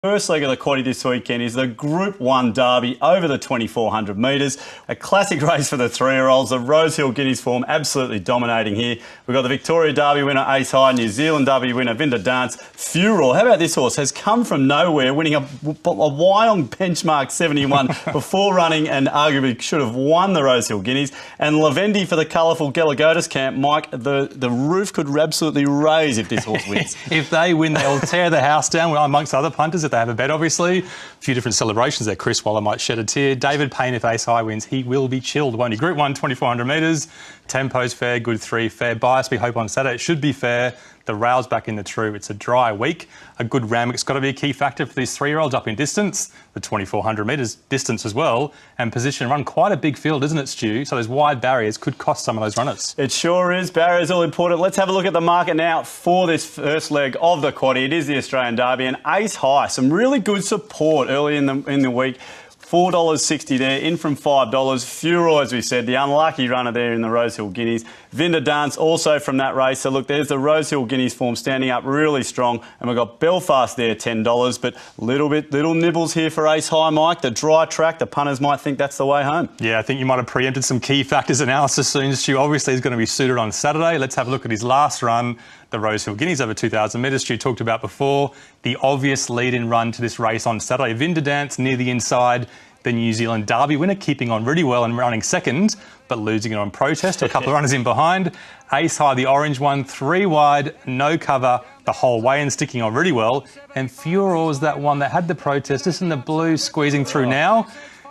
First leg of the quaddie this weekend is the Group 1 Derby over the 2,400 metres. A classic race for the three-year-olds. The Rosehill Guineas form absolutely dominating here. We've got the Victoria Derby winner Ace High, New Zealand Derby winner Vinda Dance. Furor, how about this horse? Has come from nowhere, winning a Wyong benchmark 71 before running and arguably should have won the Rosehill Guineas. And Lavendi for the colourful Galloper camp. Mike, the roof could absolutely raise if this horse wins. If they win, they'll tear the house down amongst other punters. If they have a bet, obviously. A few different celebrations there. Chris Waller might shed a tear. David Payne, if Ace High wins, he will be chilled, won't he? Group 1, 2,400 metres. Tempo's fair, good 3, fair bias. We hope on Saturday it should be fair. The rail's back in the true. It's a dry week. A good ramwick's got to be a key factor for these three-year-olds up in distance. The 2,400 metres distance as well. And position run, quite a big field, isn't it, Stu? So those wide barriers could cost some of those runners. It sure is. Barriers all important. Let's have a look at the market now for this first leg of the quaddie. It is the Australian Derby and Ace High. Some really good support early in the week. $4.60 there, in from $5. Furor, as we said, the unlucky runner there in the Rosehill Guineas. Vinda Dance also from that race. So look, there's the Rosehill Guineas form standing up really strong. And we've got Belfast there, $10. But little nibbles here for Ace High, Mike. The dry track, the punters might think that's the way home. Yeah, I think you might have preempted some key factors analysis soon, Stu. Obviously, he's going to be suited on Saturday. Let's have a look at his last run. The Rosehill Guineas over 2,000 metres, Stu talked about before. The obvious lead-in run to this race on Saturday. Vinda Dance near the inside. The New Zealand Derby winner, keeping on really well and running second, but losing it on protest. A couple of runners in behind. Ace High, the orange one, 3 wide, no cover the whole way and sticking on really well. And Furor's that one that had the protest, just in the blue, squeezing through now.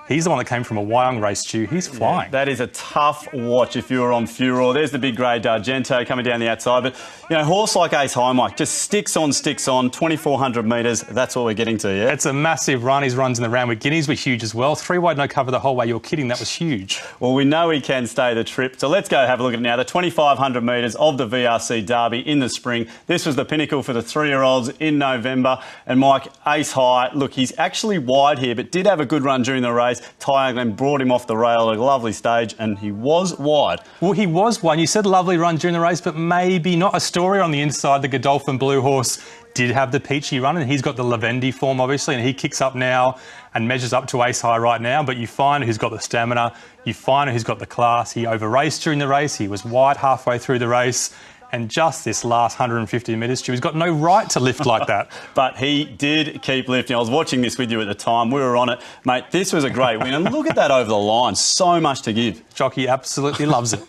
He's the one that came from a Wyong race, Stu. He's flying. Yeah, that is a tough watch if you were on Furor. There's the big grade D'Argento coming down the outside. But, you know, horse like Ace High, Mike, just sticks on, 2,400 metres. That's what we're getting to, yeah? It's a massive run. His runs in the round with Guineas were huge as well. 3 wide, no cover the whole way. You're kidding. That was huge. Well, we know he can stay the trip. So let's go have a look at it now. The 2,500 metres of the VRC Derby in the spring. This was the pinnacle for the three-year-olds in November. And, Mike, Ace High, look, he's actually wide here, but did have a good run during the race. Tyre brought him off the rail at a lovely stage, and he was wide. Well, he was wide. You said lovely run during the race, but maybe not a story on the inside. The Godolphin Blue horse did have the peachy run, and he's got the Lavendi form, obviously, and he kicks up now and measures up to Ace High right now. But you find who's got the stamina, you find who's got the class. He over-raced during the race. He was wide halfway through the race. And just this last 150 metres, he's got no right to lift like that. But he did keep lifting. I was watching this with you at the time. We were on it. Mate, this was a great win. And look at that over the line. So much to give. Jockey absolutely loves it.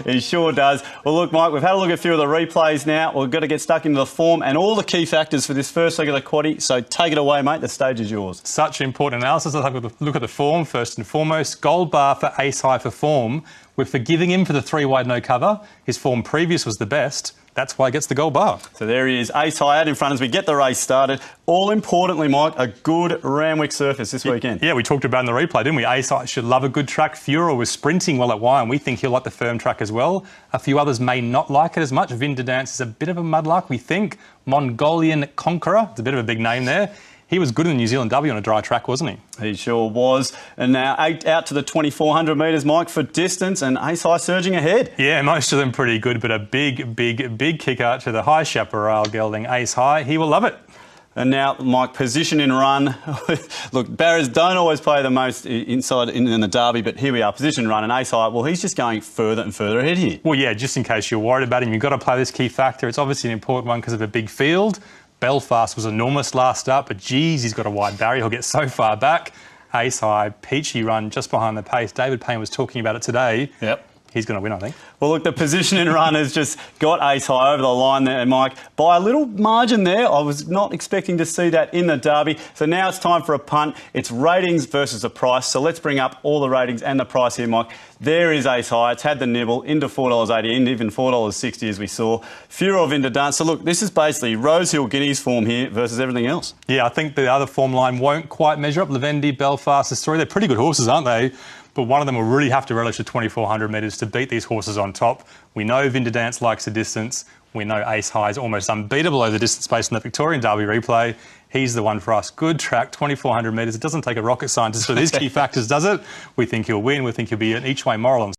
He sure does. Well, look, Mike, we've had a look at a few of the replays now. We've got to get stuck into the form and all the key factors for this first leg of the quaddie. So take it away, mate. The stage is yours. Such important analysis. Let's have a look at the form first and foremost. Gold bar for Ace High for form. We're forgiving him for the 3 wide no cover. His form previous was the best. That's why he gets the gold bar. So there he is, Ace High out in front as we get the race started. All importantly, Mike, a good Randwick surface this weekend. Yeah, we talked about in the replay, didn't we? Ace High should love a good track. Furor was sprinting well at Wyong. We think he'll like the firm track as well. A few others may not like it as much. Vinda Dance is a bit of a mudlark, we think. Mongolian Conqueror, it's a bit of a big name there. He was good in the New Zealand Derby on a dry track, wasn't he? He sure was. And now out to the 2,400 metres, Mike, for distance, and Ace High surging ahead. Yeah, most of them pretty good, but a big kicker to the High Chaparral gelding Ace High. He will love it. And now, Mike, position in run. Look, barriers don't always play the most inside in the Derby, but here we are, position run, and Ace High, well, he's just going further and further ahead here. Well, yeah, just in case you're worried about him, you've got to play this key factor. It's obviously an important one because of a big field. Belfast was enormous last up, but geez, he's got a wide barrier. He'll get so far back. Ace High, peachy run just behind the pace. David Payne was talking about it today. Yep. He's going to win, I think. Well, look, the position in run has just got Ace High over the line there, Mike. By a little margin there. I was not expecting to see that in the Derby. So now it's time for a punt. It's ratings versus the price. So let's bring up all the ratings and the price here, Mike. There is Ace High. It's had the nibble into $4.80 and even $4.60 as we saw. Furor Vinda Dance. So look, this is basically Rosehill Guineas form here versus everything else. Yeah, I think the other form line won't quite measure up. Lavendi, Belfast, Astoria, they're pretty good horses, aren't they? But one of them will really have to relish the 2,400 metres to beat these horses on top. We know Vinda Dance likes the distance. We know Ace High is almost unbeatable over the distance based on the Victorian Derby replay. He's the one for us. Good track, 2,400 metres. It doesn't take a rocket scientist for these key factors, does it? We think he'll win. We think he'll be an each-way moral on